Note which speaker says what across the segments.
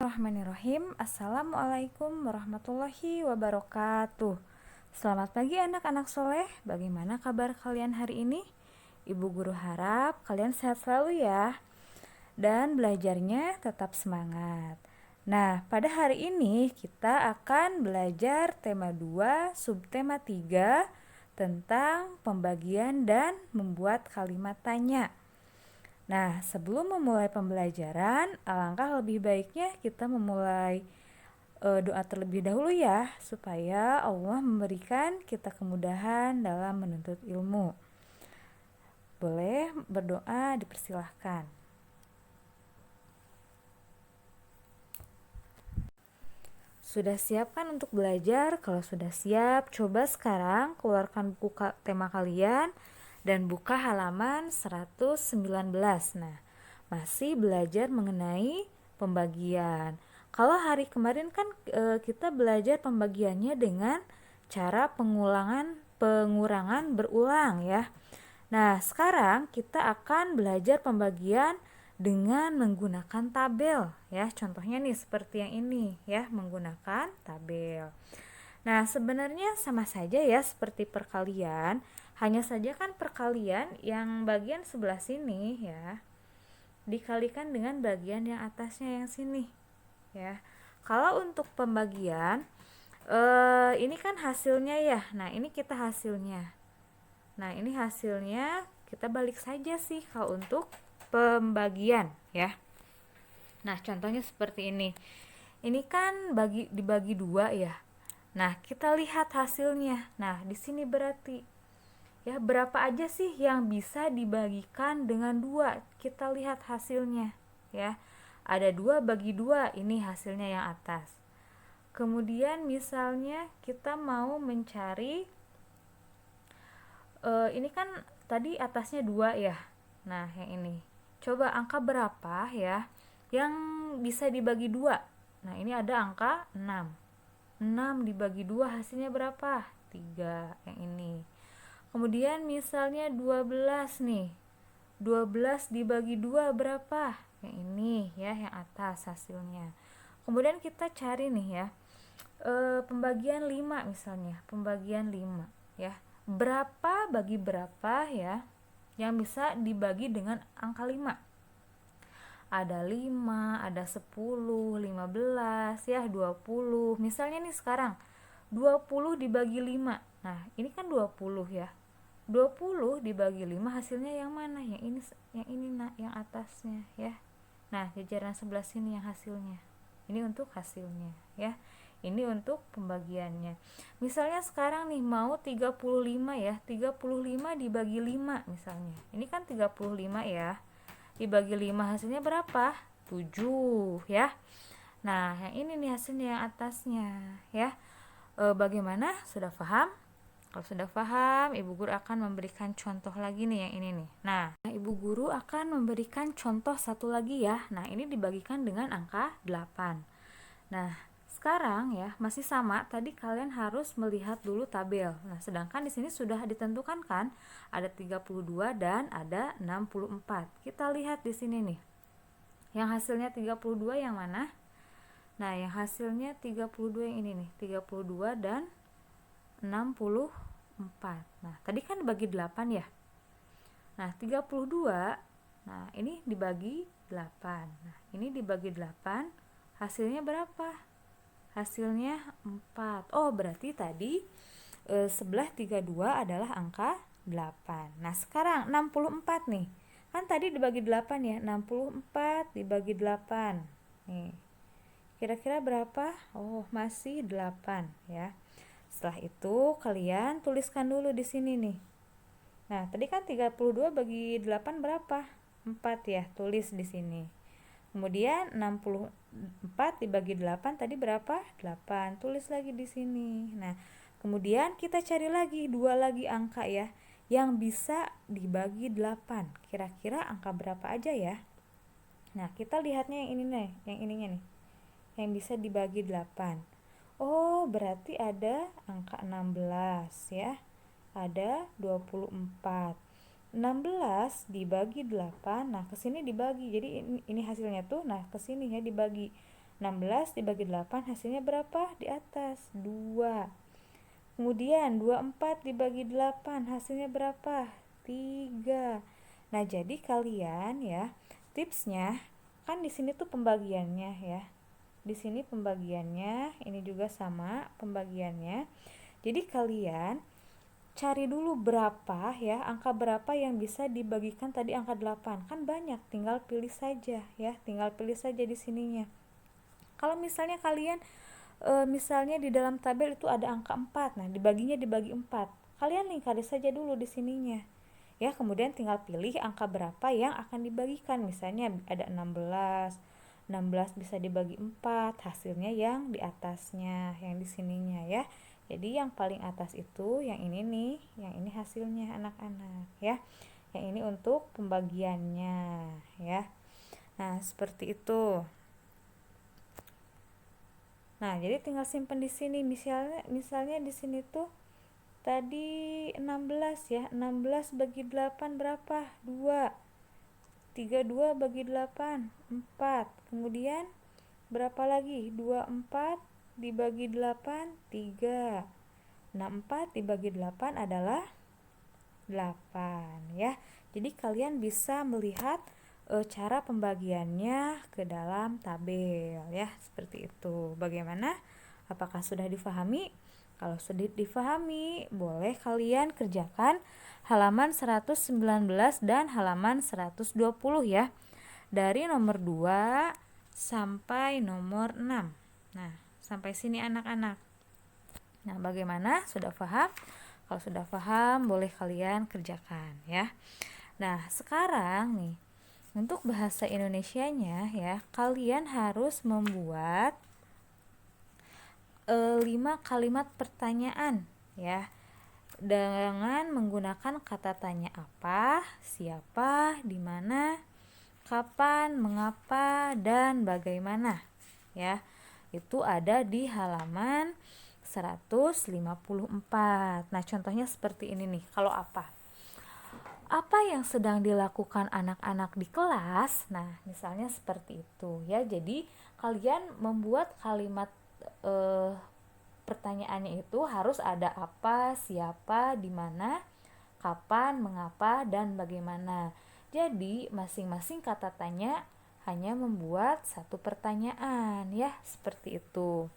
Speaker 1: Bismillahirrahmanirrahim. Assalamualaikum warahmatullahi wabarakatuh. Selamat pagi anak-anak soleh. Bagaimana kabar kalian hari ini? Ibu guru harap kalian sehat selalu ya. Dan belajarnya tetap semangat. Nah, pada hari ini kita akan belajar tema 2, subtema 3 tentang pembagian dan membuat kalimat tanya. Nah, sebelum memulai pembelajaran, alangkah lebih baiknya kita memulai doa terlebih dahulu ya, supaya Allah memberikan kita kemudahan dalam menuntut ilmu. Boleh berdoa, dipersilahkan. Sudah siap kan untuk belajar? Kalau sudah siap, coba sekarang keluarkan buku tema kalian dan buka halaman 119. Nah, masih belajar mengenai pembagian. Kalau hari kemarin kan kita belajar pembagiannya dengan cara pengurangan berulang ya. Nah, sekarang kita akan belajar pembagian dengan menggunakan tabel ya. Contohnya nih seperti yang ini ya, menggunakan tabel. Nah, sebenarnya sama saja ya seperti perkalian, hanya saja kan perkalian yang bagian sebelah sini ya dikalikan dengan bagian yang atasnya yang sini ya. Kalau untuk pembagian ini kan hasilnya ya. Nah, ini kita hasilnya. Nah, ini hasilnya kita balik saja sih kalau untuk pembagian ya. Nah, contohnya seperti ini. Ini kan dibagi 2 ya. Nah, kita lihat hasilnya. Nah, di sini berarti ya berapa aja sih yang bisa dibagikan dengan 2? Kita lihat hasilnya ya. Ada 2 bagi 2, ini hasilnya yang atas. Kemudian misalnya kita mau mencari ini kan tadi atasnya 2 ya. Nah, yang ini. Coba angka berapa ya yang bisa dibagi 2? Nah, ini ada angka 6. 6 dibagi 2 hasilnya berapa? 3, yang ini. Kemudian misalnya 12 nih. 12 dibagi 2 berapa? Yang ini ya, yang atas hasilnya. Kemudian kita cari nih ya. Pembagian 5 misalnya, pembagian 5 ya. Berapa bagi berapa ya yang bisa dibagi dengan angka 5? Ada 5, ada 10, 15 ya, 20. Misalnya nih sekarang 20 dibagi 5. Nah, ini kan 20 ya. 20 dibagi 5 hasilnya yang mana? Yang ini nah, yang atasnya ya. Nah, jajaran sebelah sini yang hasilnya. Ini untuk hasilnya ya. Ini untuk pembagiannya. Misalnya sekarang nih mau 35 ya. 35 dibagi 5 misalnya. Ini kan 35 ya. Dibagi 5 hasilnya berapa? 7 ya. Nah, yang ini nih hasilnya yang atasnya ya. Bagaimana? Sudah paham? Kalau sudah paham, Ibu Guru akan memberikan contoh lagi nih yang ini nih. Nah, Ibu Guru akan memberikan contoh satu lagi ya. Nah, ini dibagikan dengan angka 8. Nah, sekarang ya masih sama. Tadi kalian harus melihat dulu tabel. Nah, sedangkan di sini sudah ditentukan kan ada 32 dan ada 64. Kita lihat di sini nih. Yang hasilnya 32 yang mana? Nah, yang hasilnya 32 yang ini nih. 32 dan 64. Nah, tadi kan dibagi 8 ya. Nah, 32. Nah, ini dibagi 8. Nah, ini dibagi 8. Hasilnya berapa? Hasilnya 4. Oh, berarti tadi sebelah 32 adalah angka 8. Nah, sekarang 64 nih. Kan tadi dibagi 8 ya. 64 dibagi 8. Nih. Kira-kira berapa? Oh, masih 8 ya. Setelah itu kalian tuliskan dulu di sini nih. Nah, tadi kan 32 bagi 8 berapa? 4 ya, tulis di sini. Kemudian 64 dibagi 8 tadi berapa? 8. Tulis lagi di sini. Nah, kemudian kita cari lagi 2 lagi angka ya yang bisa dibagi 8. Kira-kira angka berapa aja ya? Nah, kita lihatnya yang ini nih, yang ininya nih. Yang bisa dibagi 8. Oh, berarti ada angka 16 ya. Ada 24. 16 dibagi 8. Nah, ke sini dibagi. Jadi ini hasilnya tuh, nah ke sini ya dibagi. 16 dibagi 8 hasilnya berapa? Di atas 2. Kemudian 24 dibagi 8 hasilnya berapa? 3. Nah, jadi kalian ya, tipsnya kan di sini tuh pembagiannya ya. Di sini pembagiannya, ini juga sama pembagiannya. Jadi kalian cari dulu berapa ya, angka berapa yang bisa dibagikan tadi angka 8. Kan banyak, tinggal pilih saja ya, tinggal pilih saja di sininya. Kalau misalnya kalian misalnya di dalam tabel itu ada angka 4, nah dibagi 4. Kalian lingkari saja dulu di sininya. Ya, kemudian tinggal pilih angka berapa yang akan dibagikan. Misalnya ada 16. 16 bisa dibagi 4, hasilnya yang di atasnya, yang di sininya ya. Jadi yang paling atas itu yang ini nih, yang ini hasilnya anak-anak ya. Yang ini untuk pembagiannya ya. Nah, seperti itu. Nah, jadi tinggal simpan di sini. Misalnya di sini tuh tadi 16 ya. 16 bagi 8 berapa? 2. 32 bagi 8 4. Kemudian berapa lagi? 24 dibagi 8 3. 64 dibagi 8 adalah 8 ya. Jadi kalian bisa melihat cara pembagiannya ke dalam tabel ya, seperti itu. Bagaimana? Apakah sudah difahami? Kalau sudah difahami, boleh kalian kerjakan halaman 119 dan halaman 120 ya. Dari nomor 2 sampai nomor 6. Nah, sampai sini anak-anak. Nah, bagaimana? Sudah paham? Kalau sudah paham, boleh kalian kerjakan ya. Nah, sekarang nih, untuk bahasa Indonesianya ya, kalian harus membuat 5 kalimat pertanyaan ya, dengan menggunakan kata tanya apa, siapa, di mana, kapan, mengapa, dan bagaimana ya. Itu ada di halaman 154. Nah, contohnya seperti ini nih. Kalau apa yang sedang dilakukan anak-anak di kelas? Nah, misalnya seperti itu ya. Jadi kalian membuat kalimat pertanyaannya itu harus ada apa, siapa, di mana, kapan, mengapa, dan bagaimana. Jadi masing-masing kata tanya hanya membuat satu pertanyaan ya, seperti itu.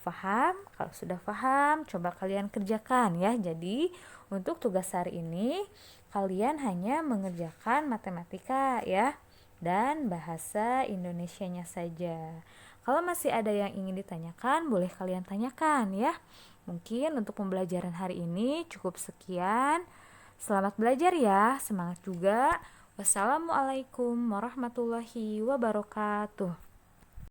Speaker 1: Paham? Kalau sudah paham, coba kalian kerjakan ya. Jadi untuk tugas hari ini kalian hanya mengerjakan matematika ya dan bahasa Indonesianya saja. Kalau masih ada yang ingin ditanyakan, boleh kalian tanyakan ya. Mungkin untuk pembelajaran hari ini cukup sekian. Selamat belajar ya, semangat juga. Wassalamualaikum warahmatullahi wabarakatuh.